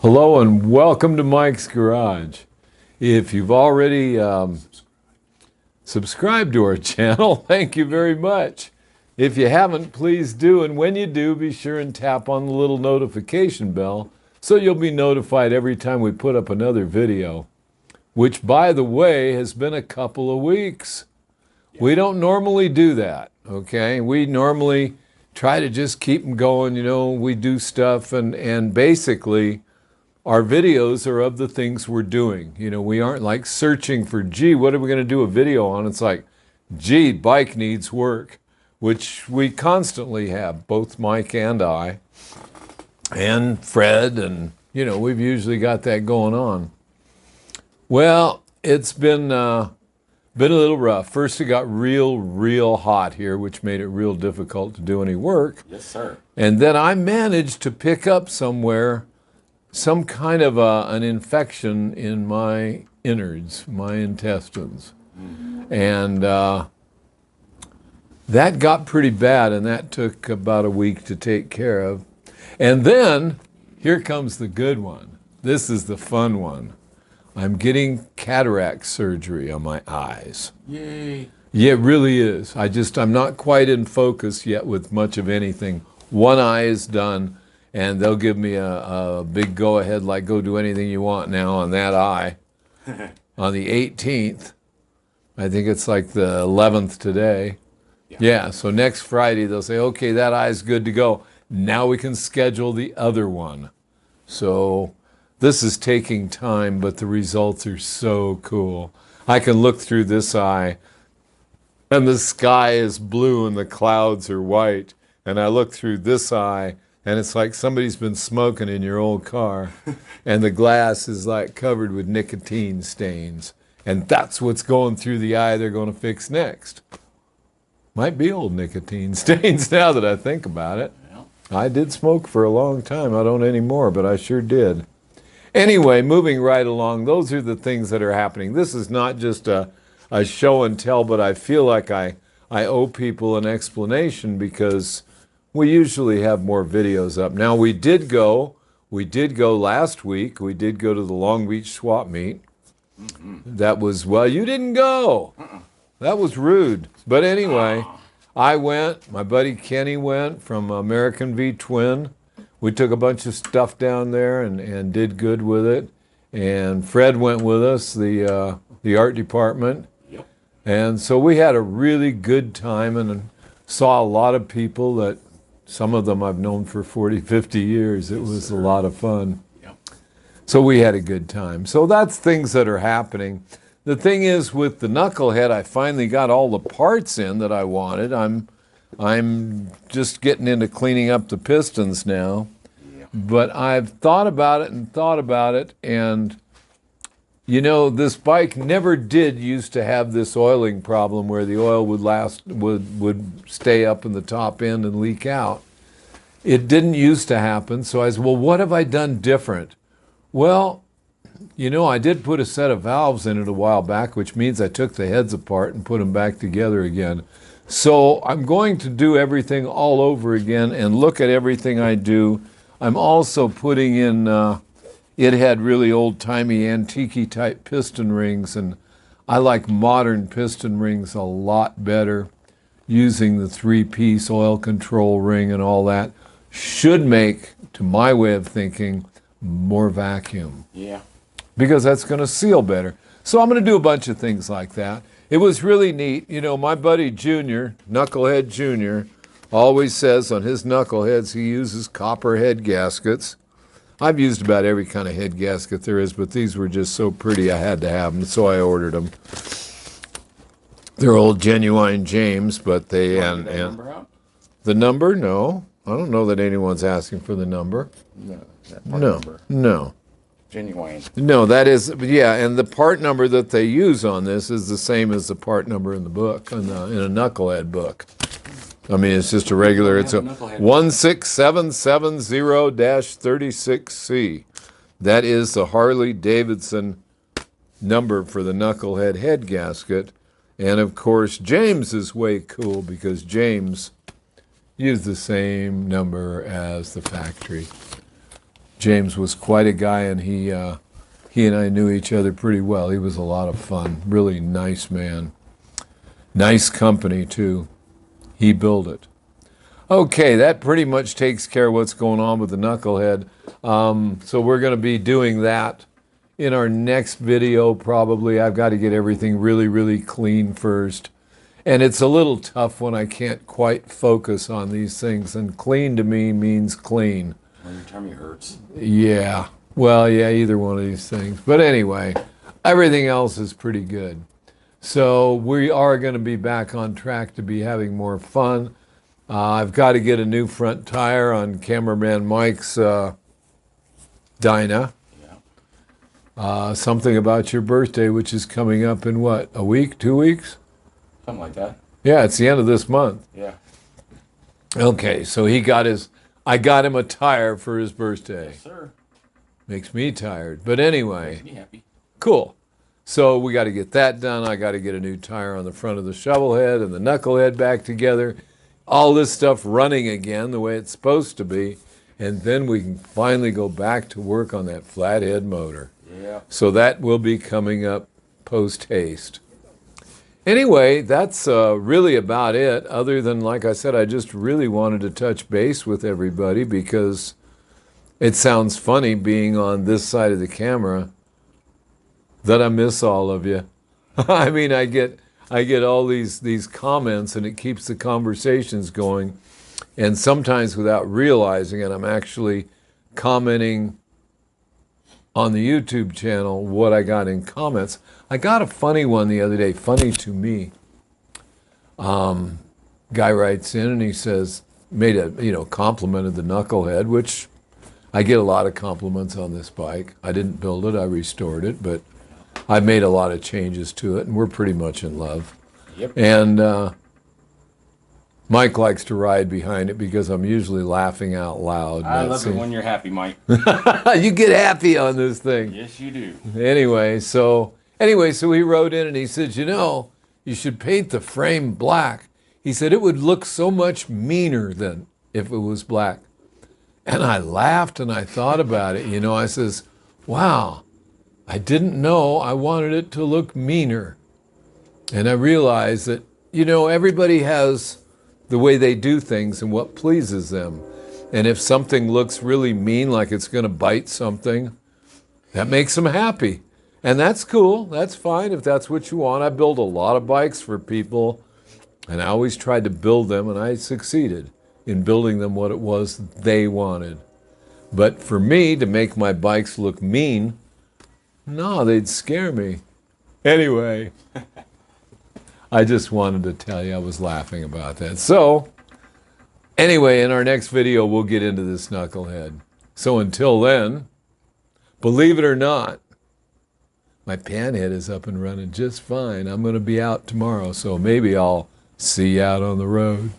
Hello and welcome to Mike's Garage. If you've already subscribed to our channel, thank you very much. If you haven't, please do, and when you do, be sure and tap on the little notification bell so you'll be notified every time we put up another video, which, by the way, has been a couple of weeks. We don't normally do that, okay? We normally try to just keep them going, you know, we do stuff, and basically our videos are of the things we're doing. You know, we aren't like searching for, gee, what are we going to do a video on? It's like, gee, bike needs work, which we constantly have, both Mike and I, and Fred, and, you know, we've usually got that going on. Well, it's been a little rough. First, it got real hot here, which made it real difficult to do any work. Yes, sir. And then I managed to pick up somewhere some kind of an infection in my innards, my intestines. And that got pretty bad, and that took about a week to take care of. And then, here comes the good one. This is the fun one. I'm getting cataract surgery on my eyes. Yay. Yeah, it really is. I'm not quite in focus yet with much of anything. One eye is done, and they'll give me a big go-ahead, like go do anything you want now on that eye. On the 18th, I think it's like the 11th today. Yeah, so next Friday they'll say, okay, that eye's good to go. Now we can schedule the other one. So this is taking time, but the results are so cool. I can look through this eye, and the sky is blue and the clouds are white. And I look through this eye, and it's like somebody's been smoking in your old car, and the glass is like covered with nicotine stains. And that's what's going through the eye they're going to fix next. Might be old nicotine stains now that I think about it. I did smoke for a long time. I don't anymore, but I sure did. Anyway, moving right along, those are the things that are happening. This is not just a show and tell, but I feel like I owe people an explanation because we usually have more videos up. Now, we did go last week. We did go to the Long Beach swap meet. That was, well, you didn't go. That was rude. But anyway, I went. My buddy Kenny went from American V Twin. We took a bunch of stuff down there and did good with it. And Fred went with us, the art department. Yep. And so we had a really good time and saw a lot of people that some of them I've known for 40, 50 years. It was a lot of fun. Yep. So we had a good time. So that's things that are happening. The thing is, with the knucklehead, I finally got all the parts in that I wanted. I'm just getting into cleaning up the pistons now. Yeah. But I've thought about it, and you know, this bike never did used to have this oiling problem where the oil would stay up in the top end and leak out. It didn't used to happen, so I said, well, what have I done different? Well, you know, I did put a set of valves in it a while back, which means I took the heads apart and put them back together again. So I'm going to do everything all over again and look at everything I do. I'm also putting in, it had really old-timey, antique-y type piston rings, and I like modern piston rings a lot better. Using the three-piece oil control ring and all that should make, to my way of thinking, more vacuum. Yeah. Because that's going to seal better. So I'm going to do a bunch of things like that. It was really neat. You know, my buddy Junior, Knucklehead Junior, always says on his knuckleheads he uses copper head gaskets. I've used about every kind of head gasket there is, but these were just so pretty I had to have them, so I ordered them. They're old Genuine James, but they... And number out? The number? No. I don't know that anyone's asking for the number. No. That part No. number. No. Genuine. No, that is, yeah, and the part number that they use on this is the same as the part number in the book, in a knucklehead book. I mean, it's just a regular, it's a 16770-36C. That is the Harley Davidson number for the knucklehead head gasket. And of course, James is way cool because James used the same number as the factory. James was quite a guy, and he and I knew each other pretty well. He was a lot of fun. Really nice man. Nice company, too. He built it. Okay, that pretty much takes care of what's going on with the knucklehead. So we're going to be doing that in our next video, probably. I've got to get everything really, really clean first. And it's a little tough when I can't quite focus on these things. And clean to me means clean. When your tummy hurts. Yeah. Well, yeah, either one of these things. But anyway, everything else is pretty good. So we are going to be back on track to be having more fun. I've got to get a new front tire on cameraman Mike's Dyna. Yeah. Something about your birthday, which is coming up in what, a week, 2 weeks? Something like that. Yeah, it's the end of this month. Yeah. Okay, so I got him a tire for his birthday. Yes, sir. Makes me tired. But anyway, Makes me happy. cool. So we got to get that done. I got to get a new tire on the front of the shovel head and the knucklehead back together. All this stuff running again the way it's supposed to be. And then we can finally go back to work on that flathead motor. Yeah. So that will be coming up post-haste. Anyway, that's really about it. Other than, like I said, I just really wanted to touch base with everybody because it sounds funny being on this side of the camera that I miss all of you. I mean, I get all these comments, and it keeps the conversations going. And sometimes without realizing it, I'm actually commenting on the YouTube channel what I got in comments. I got a funny one the other day, funny to me. Guy writes in and he says, complimented the knucklehead, which I get a lot of compliments on this bike. I didn't build it, I restored it, but I've made a lot of changes to it, and we're pretty much in love. Yep. And Mike likes to ride behind it because I'm usually laughing out loud. I love it when you're happy, Mike. You get happy on this thing. Yes, you do. Anyway, so he wrote in and he said, you should paint the frame black. He said it would look so much meaner than if it was black. And I laughed and I thought about it. I says, wow, I didn't know I wanted it to look meaner. And I realized that, everybody has the way they do things and what pleases them. And if something looks really mean, like it's going to bite something, that makes them happy. And that's cool. That's fine if that's what you want. I build a lot of bikes for people, and I always tried to build them, and I succeeded in building them what it was they wanted. But for me to make my bikes look mean, no, they'd scare me. Anyway, I just wanted to tell you I was laughing about that. So, anyway, in our next video, we'll get into this knucklehead. So until then, believe it or not, my panhead is up and running just fine. I'm going to be out tomorrow, so maybe I'll see you out on the road.